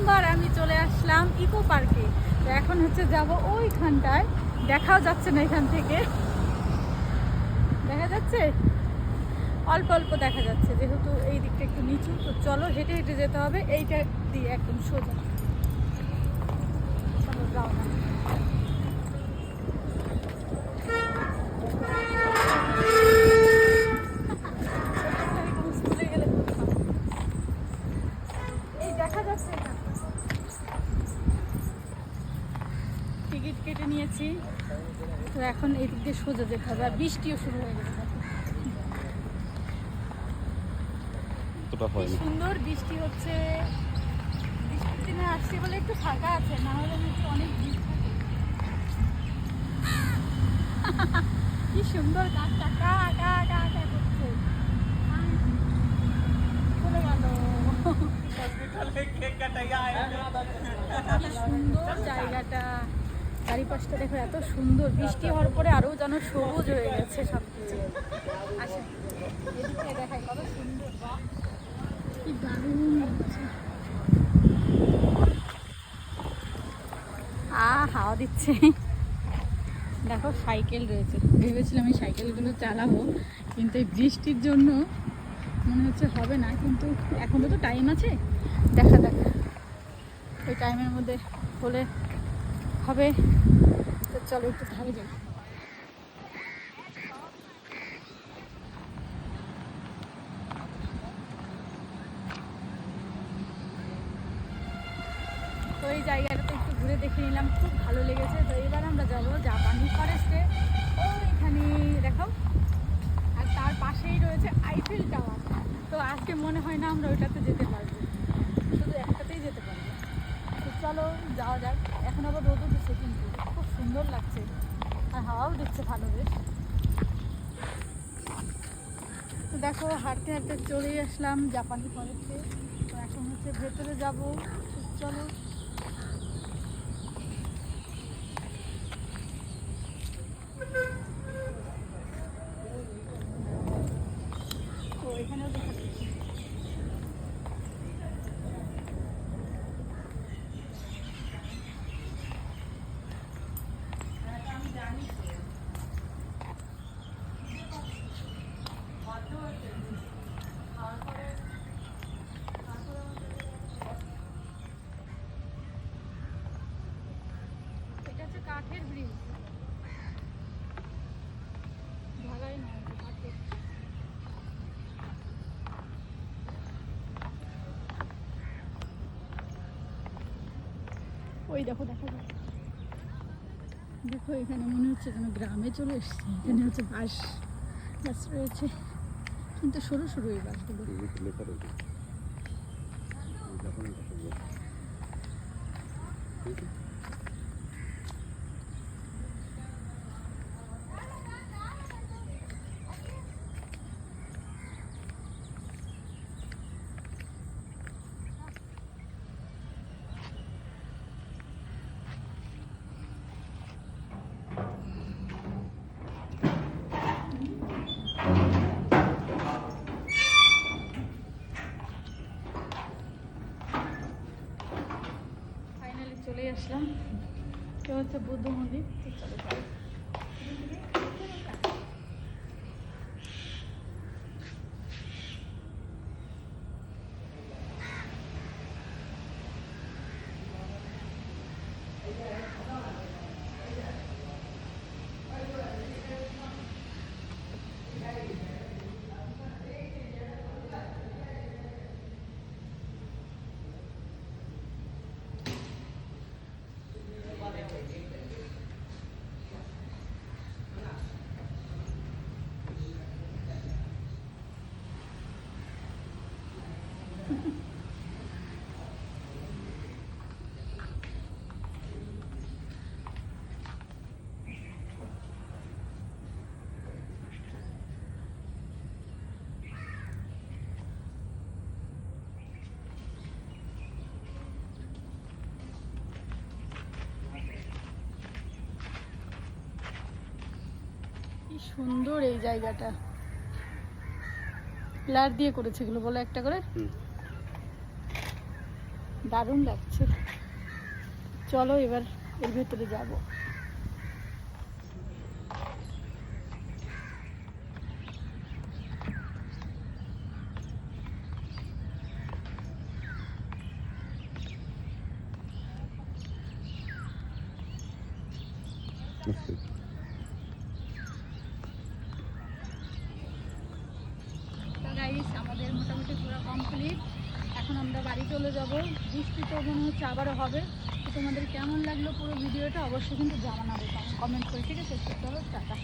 প্রথমবার আমি চলে আসলাম ইকো পার্কে। তো এখন হচ্ছে যাব ওইখানটায়, দেখাও যাচ্ছে না এখান থেকে, দেখা যাচ্ছে অল্প অল্প দেখা যাচ্ছে যেহেতু এই দিকটা একটু নিচু। তো চলো হেঁটে হেঁটে যেতে হবে, এইটা দিয়ে একদম সোজা। চলো যাও না। স্কুলে গেলে এই দেখা যাচ্ছে এটা। টিকিট কেটে নিয়েছি, তো এখন এই দিক দিয়ে সোজা যেতে হবে। আর বৃষ্টিও শুরু হয়ে গেছে, সুন্দর বৃষ্টি হচ্ছে। বৃষ্টির দিনে আসছি বলে একটু ফাঁকা আছে, না হলে অনেক ভিড় থাকে। কি সুন্দর গাছটা কা কা কা কা করছে। চলে গেল। কি সুন্দর জায়গাটা, চারিপাশটা দেখো এত সুন্দর। বৃষ্টি হওয়ার পরে আরো যেন সবুজ হয়ে গেছে সবকিছু। আসে এদিকে দেখাই কত সুন্দর, কি দারুণ লাগছে। হাওয়া দিচ্ছে। দেখো সাইকেল রয়েছে, ভেবেছিলাম এই সাইকেলগুলো চালাবো, কিন্তু এই বৃষ্টির জন্য মনে হচ্ছে হবে না। কিন্তু এখনো তো টাইম আছে, দেখা যাক ওই টাইমের মধ্যে হলে হবে। তো চলো একটু ধারে যাই। তো এই জায়গাটাতে একটু ঘুরে দেখে নিলাম, খুব ভালো লেগেছে। তো এবার আমরা যাবো জাপানি ফরেস্টে, ওইখানে দেখাও। আর তার পাশেই রয়েছে আইফেল টাওয়ার। তো আজকে মনে হয় না আমরা ওইটাতে যেতে পারবো, শুধু একটাতেই যেতে পারবো। তো চলো যাওয়া যাক। এখন আবার রোদ উঠেছে, কিন্তু খুব সুন্দর লাগছে আর হাওয়াও দিচ্ছে ভালো বেশ। তো দেখো হাঁটতে হাঁটতে চলেই আসলাম জাপানি ফরেস্টে। তো এখন হচ্ছে ভেতরে যাবো, চলো। তো এখানেও দেখা যাচ্ছে। এটা হচ্ছে কাঠের ব্রিজ, ঢালাই না, কাঠের। ওই দেখো দেখা যাচ্ছে। দেখো এখানে মনে হচ্ছে যেন গ্রামে চলে এসেছি। এখানে হচ্ছে বাঁশ গাছ রয়েছে, কিন্তু সরু সরু এই বাঁশগুলো। ফাইনালি চলে আসলাম, এটা হচ্ছে বুদ্ধ মন্দির। তো চলো যাই। কি সুন্দর এই জায়গাটা, পিলার দিয়ে করেছে এগুলো, বলো একটা করে। দারুণ লাগছে। চলো এবার এর ভেতরে যাব। গাইস আমাদের মোটামুটি পুরো কমপ্লিট। এখন আমরা বাড়ি চলে যাব। বৃষ্টি তো মনে হচ্ছে আবারও হবে। তো তোমাদের কেমন লাগলো পুরো ভিডিওটা অবশ্যই কিন্তু জানাবে কমেন্ট করে, ঠিক আছে? চলো টাটা।